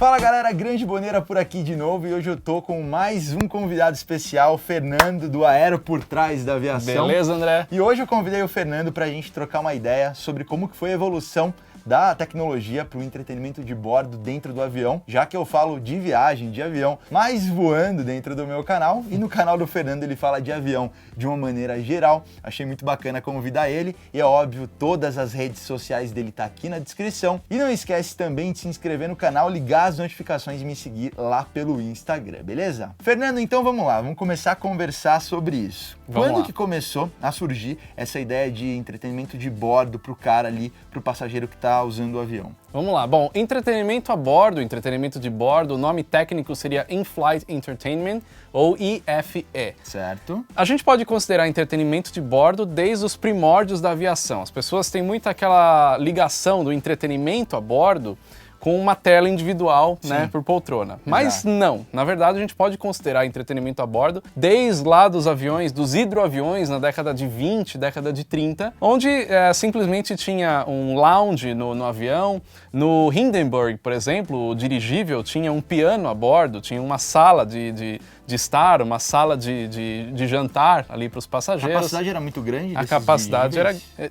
Fala galera, Grande Boneira por aqui de novo e hoje eu tô com mais um convidado especial, Fernando do Aero por Trás da Aviação. Beleza, André? E hoje eu convidei o Fernando pra gente trocar uma ideia sobre como que foi a evolução da tecnologia para o entretenimento de bordo dentro do avião, já que eu falo de viagem, de avião, mas voando dentro do meu canal, e no canal do Fernando ele fala de avião de uma maneira geral. Achei muito bacana convidar ele, e é óbvio, todas as redes sociais dele tá aqui na descrição. E não esquece também de se inscrever no canal, ligar as notificações e me seguir lá pelo Instagram, beleza? Fernando, então vamos lá, vamos começar a conversar sobre isso. Quando que começou a surgir essa ideia de entretenimento de bordo pro cara ali, pro passageiro que tá usando o avião? Vamos lá. Bom, entretenimento a bordo, entretenimento de bordo, o nome técnico seria In-Flight Entertainment, ou IFE. Certo. A gente pode considerar entretenimento de bordo desde os primórdios da aviação. As pessoas têm muito aquela ligação do entretenimento a bordo com uma tela individual, né, por poltrona. Mas não, na verdade a gente pode considerar entretenimento a bordo desde lá dos aviões, dos hidroaviões na década de 20, década de 30, onde simplesmente tinha um lounge no avião. No Hindenburg, por exemplo, o dirigível tinha um piano a bordo, tinha uma sala de estar, uma sala de jantar ali para os passageiros. A capacidade era muito grande? A capacidade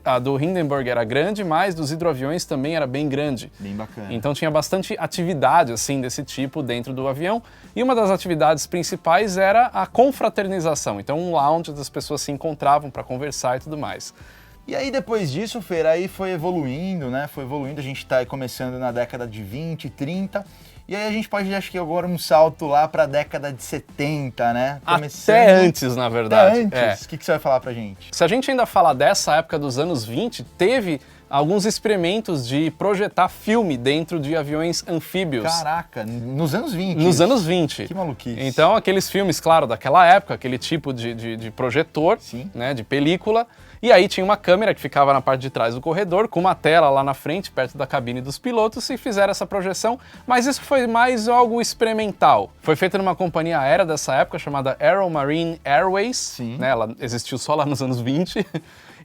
a do Hindenburg era grande, mas dos hidroaviões também era bem grande. Bem bacana. Então tinha bastante atividade assim desse tipo dentro do avião, e uma das atividades principais era a confraternização. Então um lounge onde as pessoas se encontravam para conversar e tudo mais. E aí depois disso, Fer, aí foi evoluindo, né? Foi evoluindo, a gente tá aí começando na década de 20, 30, e aí a gente pode, acho que agora um salto lá pra década de 70, né? Até antes, na verdade. Até antes? O que você vai falar pra gente? Se a gente ainda falar dessa época dos anos 20, teve alguns experimentos de projetar filme dentro de aviões anfíbios. Caraca, nos anos 20? Nos anos 20. Que maluquice. Então aqueles filmes, claro, daquela época, aquele tipo de projetor, né, de película, e aí tinha uma câmera que ficava na parte de trás do corredor, com uma tela lá na frente, perto da cabine dos pilotos, e fizeram essa projeção, mas isso foi mais algo experimental. Foi feito numa companhia aérea dessa época, chamada Aeromarine Airways, né, ela existiu só lá nos anos 20,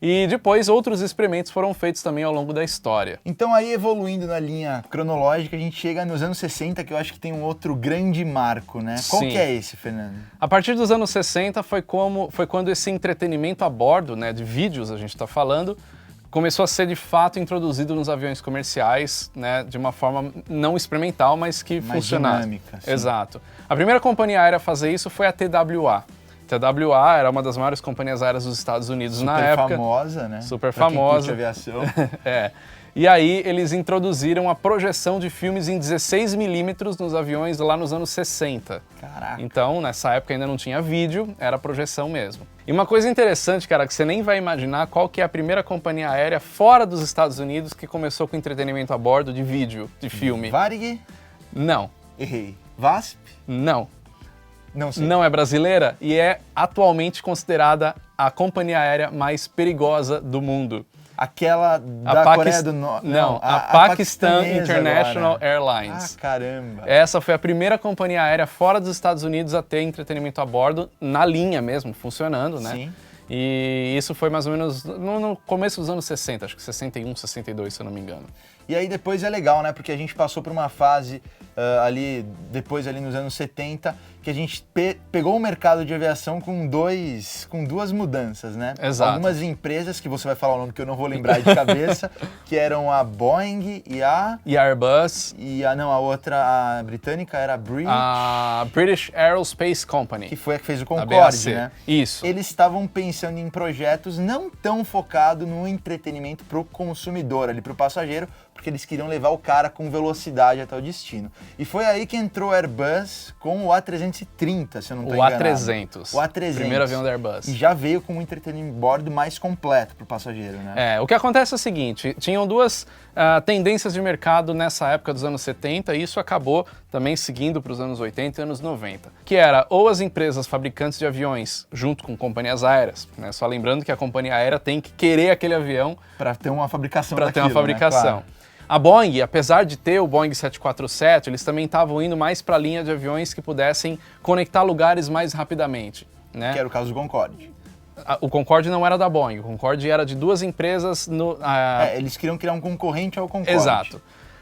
e depois outros experimentos foram feitos também ao longo da história. Então aí evoluindo na linha cronológica, a gente chega nos anos 60, que eu acho que tem um outro grande marco, né? Qual que é esse, Fernando? A partir dos anos 60 foi quando esse entretenimento a bordo, né, de vídeos a gente está falando, começou a ser de fato introduzido nos aviões comerciais, né, de uma forma não experimental, mas que funcionasse. Dinâmica, sim. Exato. A primeira companhia aérea a fazer isso foi a TWA. TWA era uma das maiores companhias aéreas dos Estados Unidos na época. Super famosa, né? Super pra famosa. Quem curte aviação. E aí eles introduziram a projeção de filmes em 16mm nos aviões lá nos anos 60. Caraca. Então, nessa época ainda não tinha vídeo, era projeção mesmo. E uma coisa interessante, cara, que você nem vai imaginar qual que é a primeira companhia aérea fora dos Estados Unidos que começou com entretenimento a bordo de vídeo, de filme. Varig? Não. Errei. VASP? Não. Não sei. Não é brasileira e é atualmente considerada a companhia aérea mais perigosa do mundo. Aquela da Coreia do Norte? Não, a Pakistan International agora. Airlines. Ah, caramba. Essa foi a primeira companhia aérea fora dos Estados Unidos a ter entretenimento a bordo, na linha mesmo, funcionando, né? Sim. E isso foi mais ou menos no começo dos anos 60, acho que 61, 62, se eu não me engano. E aí depois é legal, né? Porque a gente passou por uma fase depois ali nos anos 70, que a gente pegou o mercado de aviação com duas mudanças, né? Exato. Algumas empresas, que você vai falar o nome que eu não vou lembrar de cabeça, que eram a Boeing e a Airbus. E a outra, a britânica, era a British Aerospace Company. Que foi a que fez o Concorde, né? Isso. Eles estavam pensando em projetos não tão focados no entretenimento para o consumidor, ali para o passageiro, porque eles queriam levar o cara com velocidade até o destino. E foi aí que entrou o Airbus com o A330, se eu não estou enganado. O A300. Primeiro avião da Airbus. E já veio com um entretenimento de bordo mais completo para o passageiro, né? O que acontece é o seguinte, tinham duas tendências de mercado nessa época dos anos 70, e isso acabou também seguindo para os anos 80 e anos 90, que era ou as empresas fabricantes de aviões junto com companhias aéreas, né? Só lembrando que a companhia aérea tem que querer aquele avião para ter uma fabricação para ter uma fabricação. Né? Claro. A Boeing, apesar de ter o Boeing 747, eles também estavam indo mais para a linha de aviões que pudessem conectar lugares mais rapidamente, né? Que era o caso do Concorde. O Concorde não era da Boeing, o Concorde era de duas empresas eles queriam criar um concorrente ao Concorde. Exato.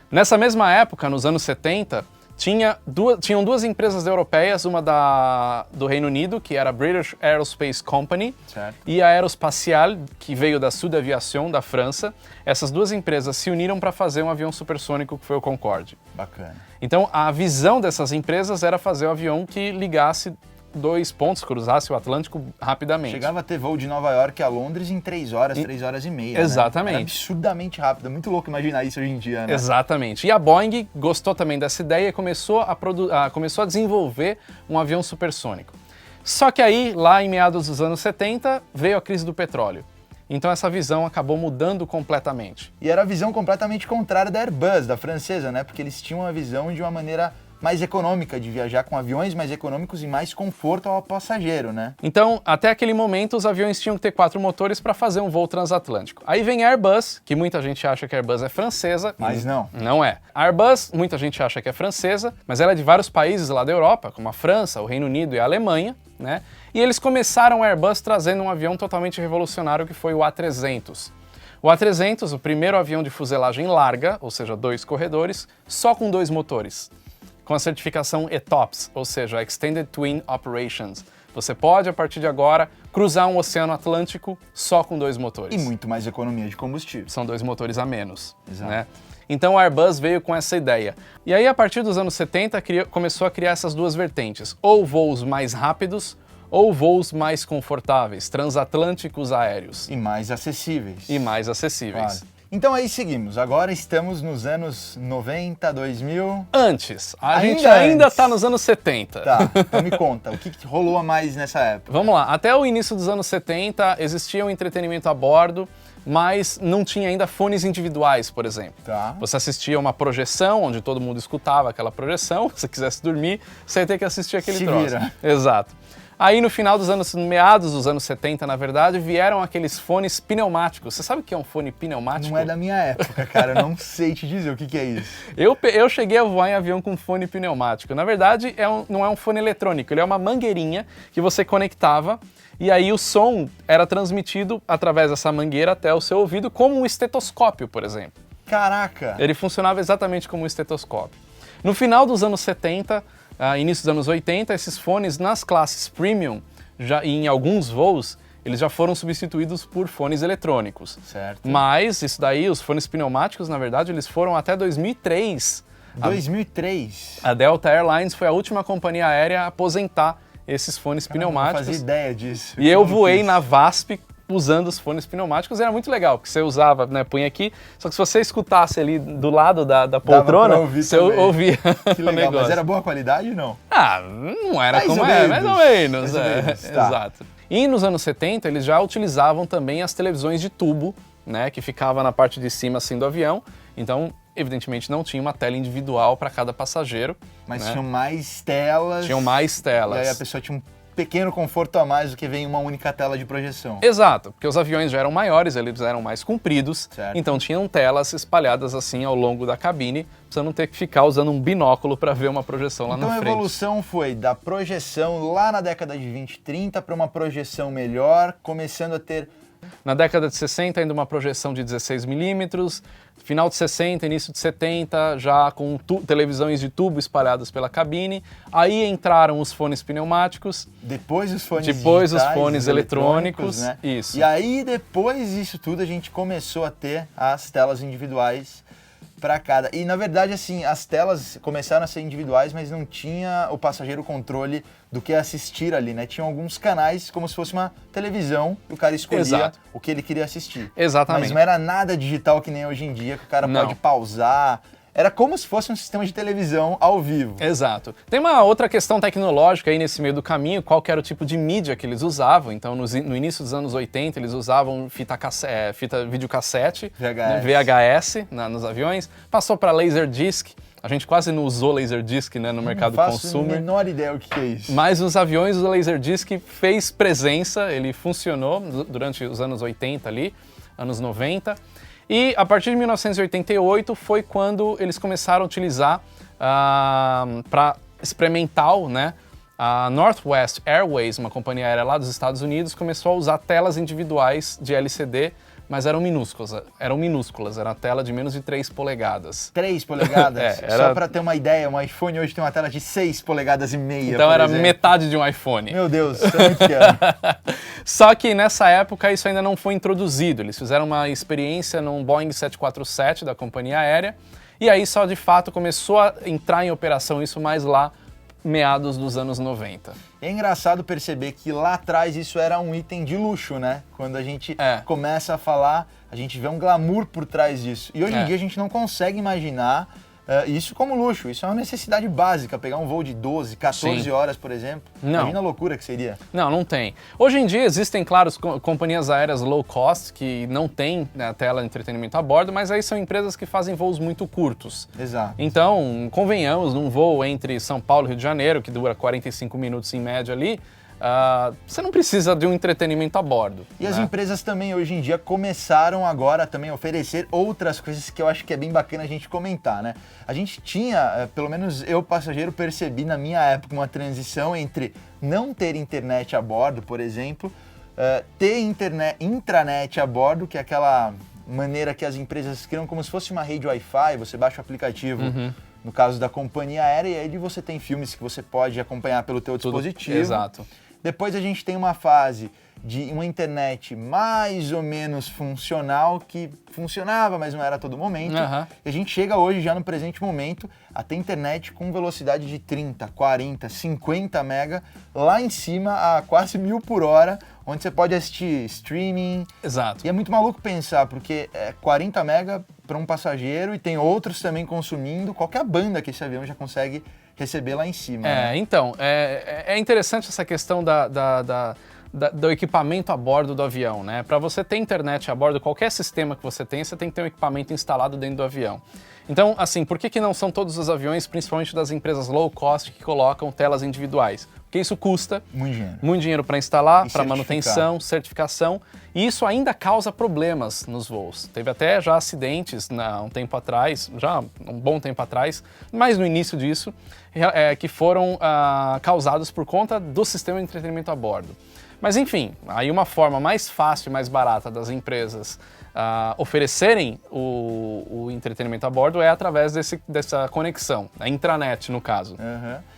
Nessa mesma época, nos anos 70, Tinham duas empresas europeias, uma do Reino Unido, que era a British Aerospace Company, certo, e a Aerospatiale, que veio da Sud Aviation, da França. Essas duas empresas se uniram para fazer um avião supersônico que foi o Concorde. Bacana. Então, a visão dessas empresas era fazer um avião que ligasse dois pontos, cruzasse o Atlântico rapidamente. Chegava a ter voo de Nova York a Londres em 3 horas, 3 horas e meia. Exatamente. Né? Era absurdamente rápido. É muito louco imaginar isso hoje em dia, né? Exatamente. E a Boeing gostou também dessa ideia e começou a desenvolver um avião supersônico. Só que aí, lá em meados dos anos 70, veio a crise do petróleo. Então essa visão acabou mudando completamente. E era a visão completamente contrária da Airbus, da francesa, né? Porque eles tinham uma visão de uma maneira mais econômica, de viajar com aviões mais econômicos e mais conforto ao passageiro, né? Então, até aquele momento, os aviões tinham que ter 4 motores para fazer um voo transatlântico. Aí vem a Airbus, que muita gente acha que a Airbus é francesa. Mas não. Não é. A Airbus, muita gente acha que é francesa, mas ela é de vários países lá da Europa, como a França, o Reino Unido e a Alemanha, né? E eles começaram a Airbus trazendo um avião totalmente revolucionário que foi o A300. O A300, o primeiro avião de fuselagem larga, ou seja, 2 corredores, só com 2 motores, com a certificação ETOPS, ou seja, Extended Twin Operations. Você pode, a partir de agora, cruzar um oceano Atlântico só com 2 motores. E muito mais economia de combustível. São 2 motores a menos. Exato. Né? Então a Airbus veio com essa ideia. E aí, a partir dos anos 70, começou a criar essas duas vertentes, ou voos mais rápidos, ou voos mais confortáveis, transatlânticos aéreos. E mais acessíveis. E mais acessíveis. Claro. Então aí seguimos, agora estamos nos anos 90, 2000... Antes, a Ainda gente ainda antes. está nos anos 70. Tá, então me conta, o que rolou a mais nessa época? Vamos lá, até o início dos anos 70 existia um entretenimento a bordo, mas não tinha ainda fones individuais, por exemplo. Tá. Você assistia uma projeção, onde todo mundo escutava aquela projeção, se você quisesse dormir, você ia ter que assistir aquele Se troço. vira. Exato. Aí no final dos anos, meados dos anos 70, na verdade, vieram aqueles fones pneumáticos. Você sabe o que é um fone pneumático? Não é da minha época, cara, eu não sei te dizer o que é isso. Eu cheguei a voar em avião com fone pneumático. Na verdade, não é um fone eletrônico, ele é uma mangueirinha que você conectava e aí o som era transmitido através dessa mangueira até o seu ouvido, como um estetoscópio, por exemplo. Caraca! Ele funcionava exatamente como um estetoscópio. No final dos anos 70, início dos anos 80, esses fones nas classes premium, já em alguns voos, eles já foram substituídos por fones eletrônicos. Certo. Mas isso daí, os fones pneumáticos, na verdade, eles foram até 2003. 2003? A Delta Airlines foi a última companhia aérea a aposentar esses fones pneumáticos. Não fazia ideia disso. E eu voei na VASP usando os fones pneumáticos, era muito legal, porque você usava, né, punha aqui, só que se você escutasse ali do lado da poltrona, você ouvia que legal, mas era boa qualidade ou não? Ah, não era mais como é, mais ou menos. Mais ou menos, tá. Exato. E nos anos 70, eles já utilizavam também as televisões de tubo, né, que ficava na parte de cima assim do avião, então evidentemente não tinha uma tela individual para cada passageiro. Mas né? tinham mais telas. Tinham mais telas. E aí a pessoa tinha um pequeno conforto a mais do que vem uma única tela de projeção. Exato, porque os aviões já eram maiores, eles eram mais compridos, certo. Então tinham telas espalhadas assim ao longo da cabine, pra você não ter que ficar usando um binóculo para ver uma projeção lá na frente. Então a evolução foi da projeção lá na década de 20 e 30 para uma projeção melhor, começando a ter... Na década de 60, ainda uma projeção de 16 milímetros, final de 60, início de 70, já com televisões de tubo espalhadas pela cabine. Aí entraram os fones pneumáticos. Depois os fones Depois digitais, os fones eletrônicos, né? Isso. E aí, depois disso tudo, a gente começou a ter as telas individuais para cada. E, na verdade, assim, as telas começaram a ser individuais, mas não tinha o passageiro controle do que assistir ali, né? Tinham alguns canais como se fosse uma televisão e o cara escolhia Exato. o que ele queria assistir. Exatamente. Mas não era nada digital que nem hoje em dia, que o cara pode pausar. Era como se fosse um sistema de televisão ao vivo. Exato. Tem uma outra questão tecnológica aí nesse meio do caminho, qual que era o tipo de mídia que eles usavam. Então, no início dos anos 80, eles usavam fita videocassete, VHS nos aviões. Passou para Laserdisc. A gente quase não usou Laserdisc, né, no mercado consumer. Não faço a menor ideia o que é isso. Mas nos aviões o Laserdisc fez presença, ele funcionou durante os anos 80 ali, anos 90. E a partir de 1988 foi quando eles começaram a utilizar para experimental, né? A Northwest Airways, uma companhia aérea lá dos Estados Unidos, começou a usar telas individuais de LCD mas eram minúsculas, era uma tela de menos de 3 polegadas. 3 polegadas? Era... Só para ter uma ideia, um iPhone hoje tem uma tela de 6 polegadas e meia, então era exemplo. metade de um iPhone. Meu Deus, isso é muito pequeno. Só que nessa época isso ainda não foi introduzido, eles fizeram uma experiência num Boeing 747 da companhia aérea, e aí só de fato começou a entrar em operação isso mais lá, meados dos anos 90. É engraçado perceber que lá atrás isso era um item de luxo, né? Quando a gente começa a falar, a gente vê um glamour por trás disso. E hoje em dia a gente não consegue imaginar isso como luxo. Isso é uma necessidade básica, pegar um voo de 12, 14 horas, por exemplo. Não. Imagina a loucura que seria. Não tem. Hoje em dia existem, claro, companhias aéreas low cost que não têm a tela de entretenimento a bordo, mas aí são empresas que fazem voos muito curtos. Exato. Então, convenhamos, num voo entre São Paulo e Rio de Janeiro, que dura 45 minutos em média ali, você não precisa de um entretenimento a bordo. E as empresas também, hoje em dia, começaram agora também a oferecer outras coisas que eu acho que é bem bacana a gente comentar, né? A gente tinha, pelo menos eu, passageiro, percebi na minha época uma transição entre não ter internet a bordo, por exemplo, ter intranet a bordo, que é aquela maneira que as empresas criam como se fosse uma rede Wi-Fi, você baixa o aplicativo, no caso da companhia aérea, e aí você tem filmes que você pode acompanhar pelo teu dispositivo. Exato. Depois a gente tem uma fase de uma internet mais ou menos funcional, que funcionava, mas não era a todo momento. E a gente chega hoje, já no presente momento, a ter internet com velocidade de 30, 40, 50 mega, lá em cima a quase 1000 por hora, onde você pode assistir streaming. Exato. E é muito maluco pensar, porque é 40 mega para um passageiro e tem outros também consumindo, qualquer banda que esse avião já consegue receber lá em cima. Né? Então, é interessante essa questão do equipamento a bordo do avião, né? Para você ter internet a bordo, qualquer sistema que você tem que ter um equipamento instalado dentro do avião. Então, assim, por que não são todos os aviões, principalmente das empresas low cost, que colocam telas individuais? Porque isso custa muito dinheiro para instalar, para manutenção, certificação, e isso ainda causa problemas nos voos. Teve até já acidentes um tempo atrás, já um bom tempo atrás, mas no início disso, que foram causados por conta do sistema de entretenimento a bordo. Mas enfim, aí uma forma mais fácil e mais barata das empresas oferecerem o entretenimento a bordo é através dessa conexão, a intranet no caso.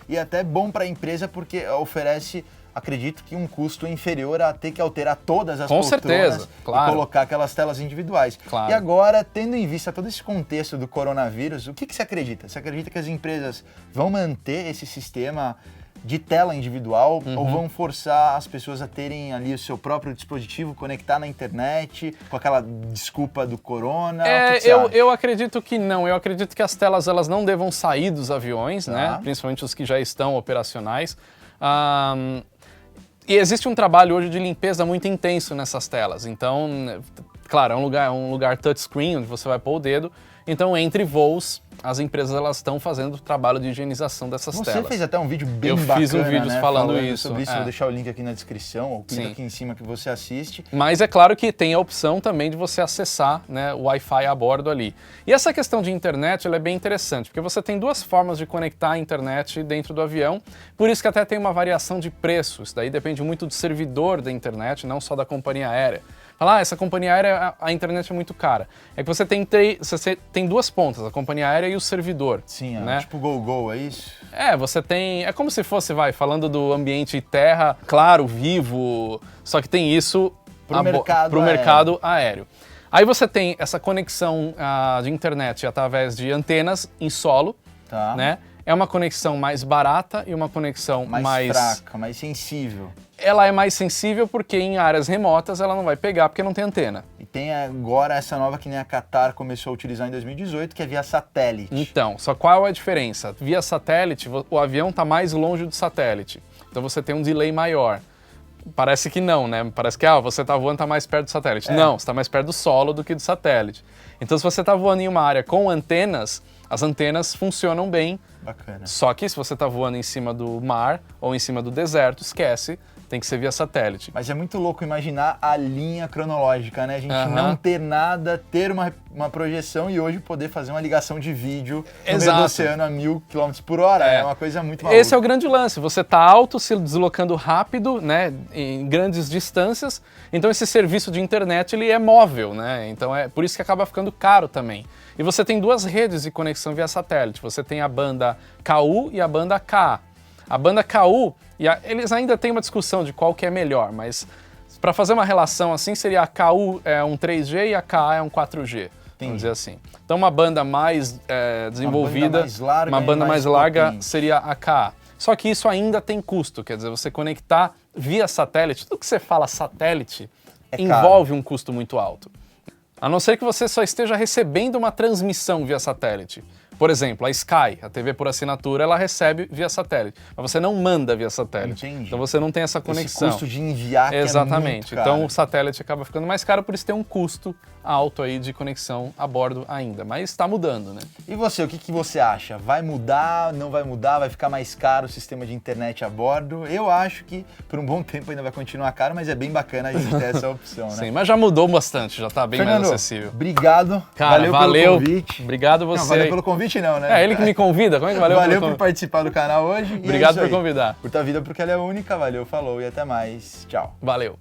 E até bom para a empresa porque oferece, acredito que um custo inferior a ter que alterar todas as poltronas certeza, claro. E colocar aquelas telas individuais. Claro. E agora, tendo em vista todo esse contexto do coronavírus, o que você acredita? Você acredita que as empresas vão manter esse sistema de tela individual ou vão forçar as pessoas a terem ali o seu próprio dispositivo, conectar na internet com aquela desculpa do corona? Eu acredito que não. Eu acredito que as telas elas não devam sair dos aviões, né? Principalmente os que já estão operacionais. E existe um trabalho hoje de limpeza muito intenso nessas telas. Então, claro, é um lugar touchscreen onde você vai pôr o dedo. Então, entre voos, as empresas elas estão fazendo o trabalho de higienização dessas telas. Você fez até um vídeo bem bacana, Eu fiz um vídeo falando isso. Sobre isso, vou deixar o link aqui na descrição, ou clica aqui em cima que você assiste. Mas é claro que tem a opção também de você acessar, né, o Wi-Fi a bordo ali. E essa questão de internet ela é bem interessante, porque você tem duas formas de conectar a internet dentro do avião, por isso que até tem uma variação de preço. Isso daí depende muito do servidor da internet, não só da companhia aérea. Falar, essa companhia aérea, a internet é muito cara. É que você tem duas pontas, a companhia aérea e o servidor. Sim, né? Tipo GoGo, é isso? Você tem... É como se fosse, falando do ambiente terra, claro, vivo, só que tem isso pro mercado aéreo. Aí você tem essa conexão de internet através de antenas em solo, né? É uma conexão mais barata e uma conexão mais fraca, mais sensível. Ela é mais sensível porque em áreas remotas ela não vai pegar porque não tem antena. E tem agora essa nova que nem a Qatar começou a utilizar em 2018, que é via satélite. Então, só qual é a diferença? Via satélite, o avião está mais longe do satélite. Então você tem um delay maior. Parece que não, né? Parece que você está voando, está mais perto do satélite. Não, você está mais perto do solo do que do satélite. Então se você está voando em uma área com antenas, as antenas funcionam bem. Bacana. Só que se você está voando em cima do mar ou em cima do deserto, esquece, tem que ser via satélite. Mas é muito louco imaginar a linha cronológica, né? A gente não ter nada, ter uma projeção e hoje poder fazer uma ligação de vídeo no meio do oceano a 1000 km por hora. É uma coisa muito maluca. Esse é o grande lance. Você está alto, se deslocando rápido, né, em grandes distâncias. Então esse serviço de internet ele é móvel, né? Então é por isso que acaba ficando caro também. E você tem duas redes de conexão via satélite. Você tem a banda KU e a banda Ka. A banda KU, eles ainda têm uma discussão de qual que é melhor, mas para fazer uma relação assim, seria a KU é um 3G e a KA é um 4G, vamos dizer assim. Então uma banda mais desenvolvida, uma banda mais larga seria a KA. Só que isso ainda tem custo, quer dizer, você conectar via satélite, tudo que você fala satélite envolve um custo muito alto. A não ser que você só esteja recebendo uma transmissão via satélite. Por exemplo, a Sky, a TV por assinatura, ela recebe via satélite, mas você não manda via satélite. Entendi. Então você não tem essa conexão. Esse custo de enviar que exatamente. É muito caro. Então o satélite acaba ficando mais caro, por isso tem um custo alto aí de conexão a bordo ainda, mas está mudando, né? E você, o que você acha? Vai mudar, não vai mudar, vai ficar mais caro o sistema de internet a bordo? Eu acho que por um bom tempo ainda vai continuar caro, mas é bem bacana a gente ter essa opção, né? Sim, mas já mudou bastante, já está bem Fernando, mais acessível. Obrigado. Cara, valeu pelo convite. Obrigado você. Não, valeu pelo convite não, né? É ele que me convida, como é que valeu? Valeu por participar do canal hoje. Obrigado por convidar. Curta a vida porque ela é única, valeu, falou e até mais. Tchau. Valeu.